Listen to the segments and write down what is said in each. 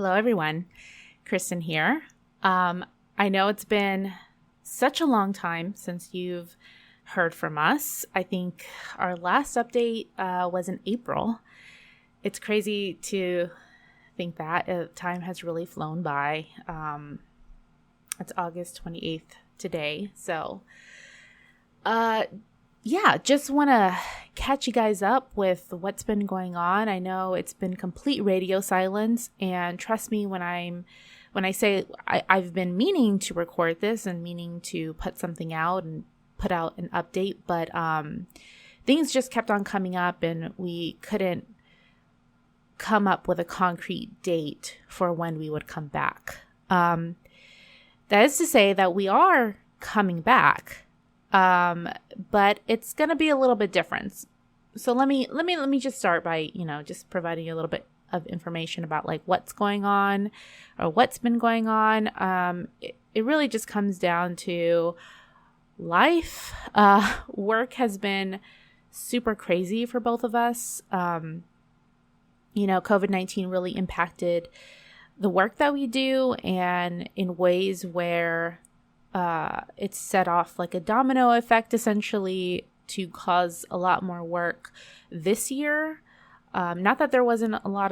Hello, everyone. Kristen here. I know it's been such a long time since you've heard from us. I think our last update was in April. It's crazy to think that time has really flown by. It's August 28th today. So, just want to catch you guys up with what's been going on. I know it's been complete radio silence, and trust me when I say I've been meaning to record this and meaning to put something out and put out an update, but things just kept on coming up and we couldn't come up with a concrete date for when we would come back. That is to say that we are coming back. But it's going to be a little bit different. So let me just start by, just providing you a little bit of information about like what's going on or what's been going on. It really just comes down to life. Work has been super crazy for both of us. COVID-19 really impacted the work that we do, and in ways where it's set off like a domino effect essentially to cause a lot more work this year. Not that there wasn't a lot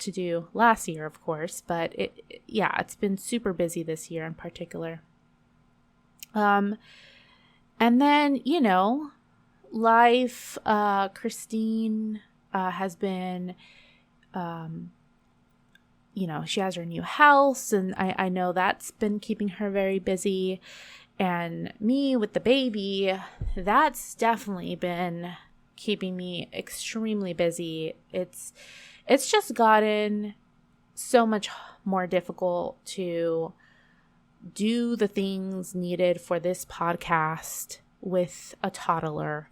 to do last year, of course, but it's been super busy this year in particular. And then, life, Christine has been, she has her new house, and I know that's been keeping her very busy. And me with the baby, that's definitely been keeping me extremely busy. It's just gotten so much more difficult to do the things needed for this podcast with a toddler.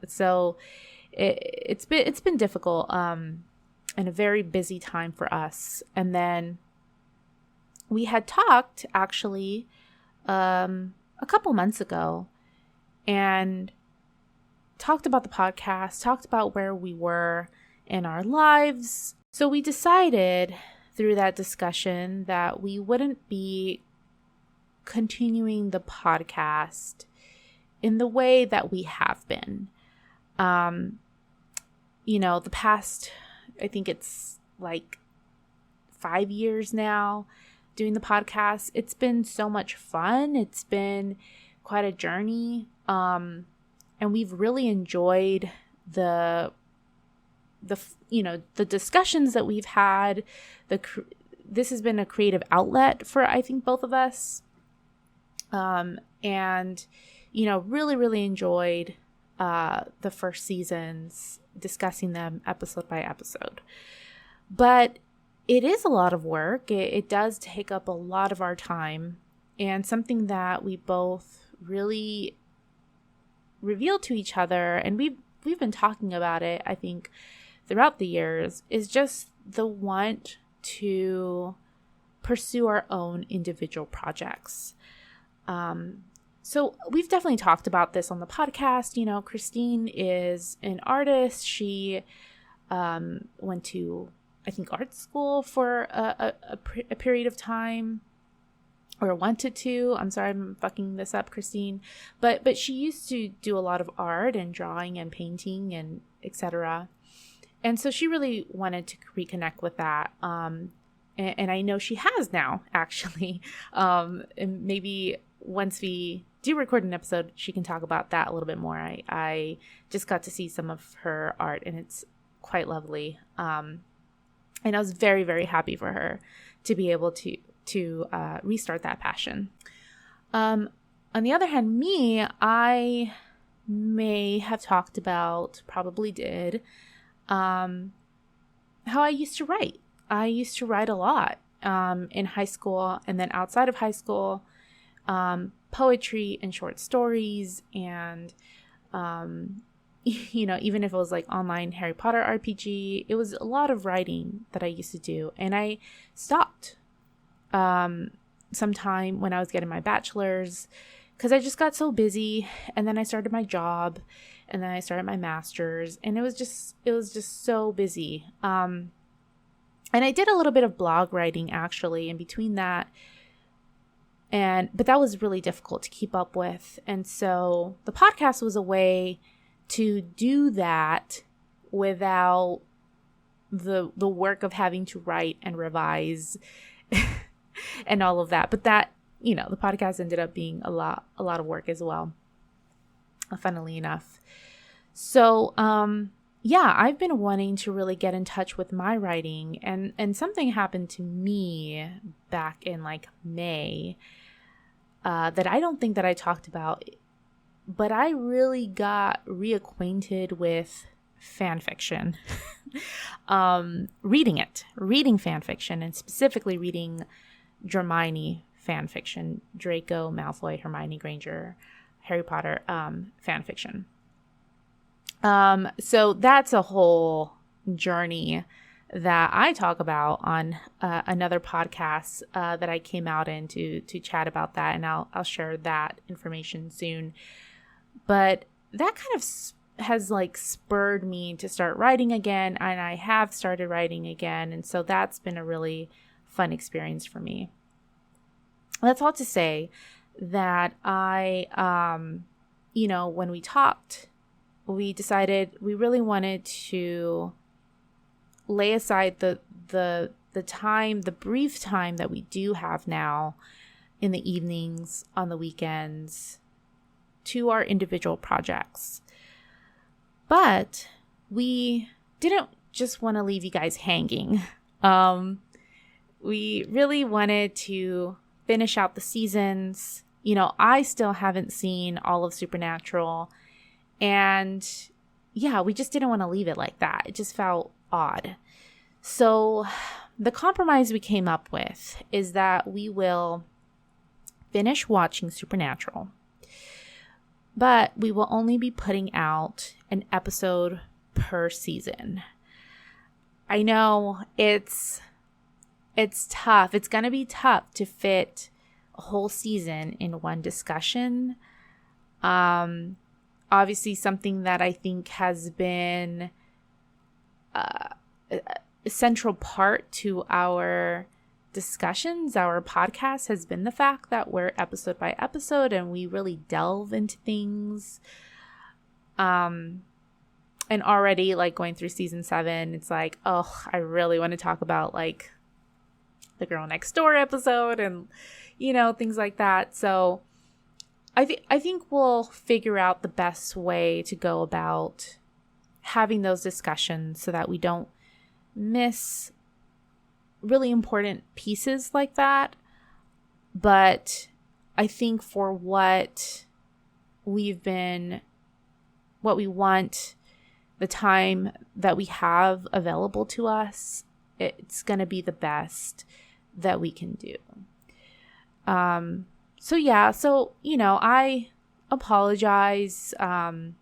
So it's been difficult. And a very busy time for us. And then we had talked actually a couple months ago and talked about the podcast, talked about where we were in our lives. So we decided through that discussion that we wouldn't be continuing the podcast in the way that we have been. The past, I think it's like 5 years now doing the podcast. It's been so much fun. It's been quite a journey. And we've really enjoyed the discussions that we've had. This has been a creative outlet for, I think, both of us. Really, really enjoyed the first seasons, discussing them episode by episode. But it is a lot of work. It does take up a lot of our time, and something that we both really revealed to each other, and we've been talking about it, I think, throughout the years, is just the want to pursue our own individual projects. So we've definitely talked about this on the podcast. Christine is an artist. She went to, I think, art school for a period of time, or wanted to. I'm sorry, I'm fucking this up, Christine. But she used to do a lot of art and drawing and painting and etc. And so she really wanted to reconnect with that. And I know she has now, actually. And maybe once we do record an episode, she can talk about that a little bit more. I just got to see some of her art, and it's quite lovely. And I was very, very happy for her to be able to restart that passion. On the other hand, me, I may have talked about, probably did, how I used to write. I used to write a lot in high school, and then outside of high school, poetry and short stories, and even if it was like online Harry Potter RPG, it was a lot of writing that I used to do. And I stopped sometime when I was getting my bachelor's, because I just got so busy. And then I started my job, and then I started my master's, and it was just so busy. And I did a little bit of blog writing actually in between that. But that was really difficult to keep up with. And so the podcast was a way to do that without the work of having to write and revise and all of that. But that, the podcast ended up being a lot of work as well, funnily enough. So, I've been wanting to really get in touch with my writing, and something happened to me back in like May that I don't think that I talked about, but I really got reacquainted with fan fiction. Reading fan fiction, and specifically reading Hermione fan fiction, Draco Malfoy, Hermione Granger, Harry Potter fan fiction. So that's a whole journey that I talk about on another podcast that I came out in to chat about that, and I'll share that information soon. But that kind of has like spurred me to start writing again, and I have started writing again, and so that's been a really fun experience for me. That's all to say that I, when we talked, we decided we really wanted to lay aside the time, the brief time that we do have now in the evenings, on the weekends, to our individual projects. But we didn't just want to leave you guys hanging. We really wanted to finish out the seasons. I still haven't seen all of Supernatural. And we just didn't want to leave it like that. It just felt odd. So the compromise we came up with is that we will finish watching Supernatural, but we will only be putting out an episode per season. I know it's tough. It's going to be tough to fit a whole season in one discussion. Obviously, something that I think has been a central part to our discussions, our podcast, has been the fact that we're episode by episode and we really delve into things. And already, like, going through season 7, it's like, oh, I really want to talk about like the Girl Next Door episode and things like that. So I think we'll figure out the best way to go about having those discussions so that we don't miss really important pieces like that. But I think for what we want, the time that we have available to us, it's going to be the best that we can do. So I apologize. I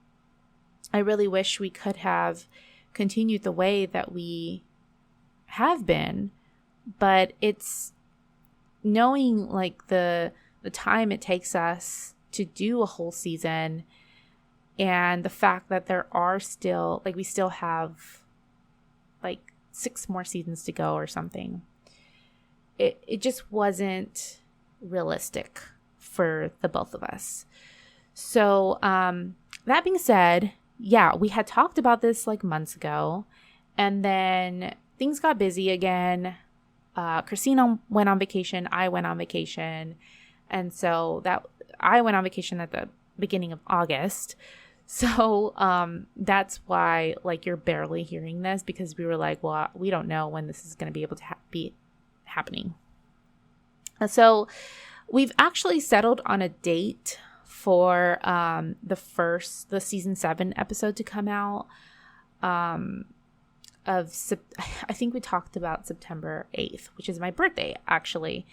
really wish we could have continued the way that we have been, but it's knowing like the time it takes us to do a whole season, and the fact that there are still, like, we still have like 6 more seasons to go or something. It just wasn't realistic for the both of us. So that being said, we had talked about this like months ago, and then things got busy again. Christina went on vacation, I went on vacation, and so that I went on vacation at the beginning of August. So that's why like you're barely hearing this, because we were like, well, we don't know when this is going to be able to be happening. So we've actually settled on a date for the season 7 episode to come out. I think we talked about September 8th, which is my birthday, actually.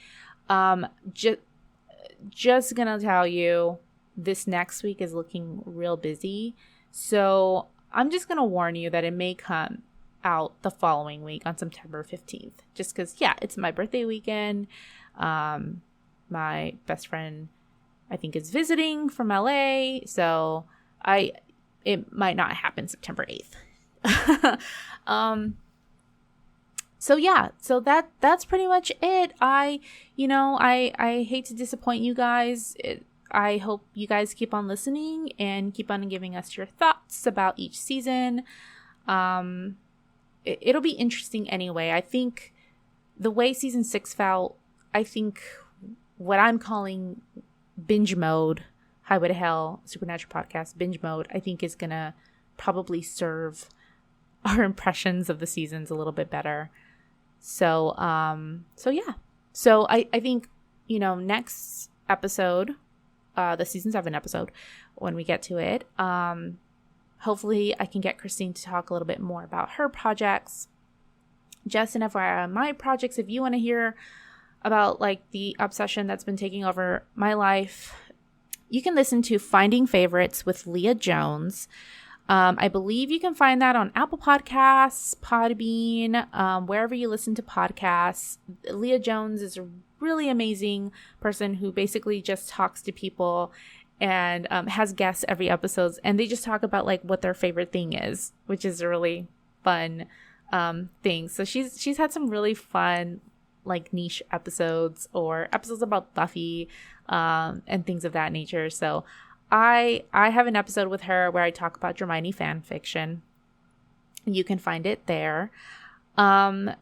Just gonna tell you, this next week is looking real busy. So I'm just gonna warn you that it may come out the following week on September 15th. Just because, it's my birthday weekend. My best friend, I think, is visiting from LA, so it might not happen September 8th. So yeah, so that's pretty much it. I hate to disappoint you guys. I hope you guys keep on listening and keep on giving us your thoughts about each season. It'll be interesting anyway. I think the way season 6 felt, I think what I'm calling binge mode, Highway to Hell Supernatural Podcast binge mode, I think is gonna probably serve our impressions of the seasons a little bit better. So yeah. So I think, next episode, the season 7 episode, when we get to it, hopefully I can get Christine to talk a little bit more about her projects. Just an FYI, my projects, if you want to hear about like the obsession that's been taking over my life, you can listen to Finding Favorites with Leah Jones. I believe you can find that on Apple Podcasts, Podbean, wherever you listen to podcasts. Leah Jones is a really amazing person who basically just talks to people and has guests every episode, and they just talk about like what their favorite thing is, which is a really fun thing. So she's had some really fun like niche episodes or episodes about Buffy and things of that nature. So I have an episode with her where I talk about Hermione fan fiction. You can find it there. And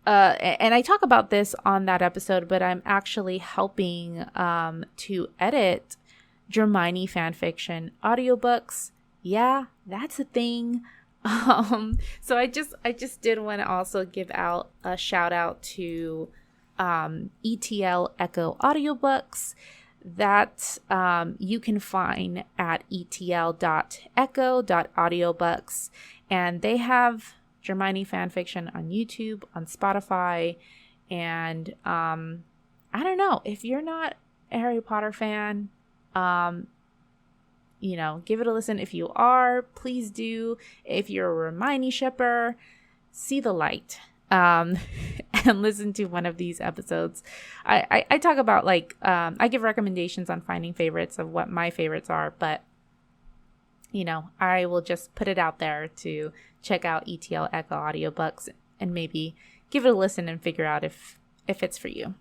I talk about this on that episode, but I'm actually helping to edit Hermione fan fiction audiobooks. Yeah, that's a thing. So I just did want to also give out a shout out to ETL Echo Audiobooks that you can find at etl.echo.audiobooks, and they have Hermione fanfiction on YouTube, on Spotify, and I don't know, if you're not a Harry Potter fan, give it a listen. If you are, please do. If you're a Hermione shipper, see the light. And listen to one of these episodes. I talk about like I give recommendations on finding favorites of what my favorites are, but I will just put it out there to check out ETL Echo Audiobooks and maybe give it a listen and figure out if it's for you.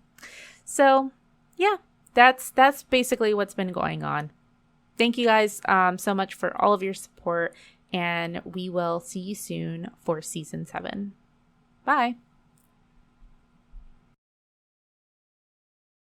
So yeah, that's basically what's been going on. Thank you guys so much for all of your support, and we will see you soon for season 7. Bye.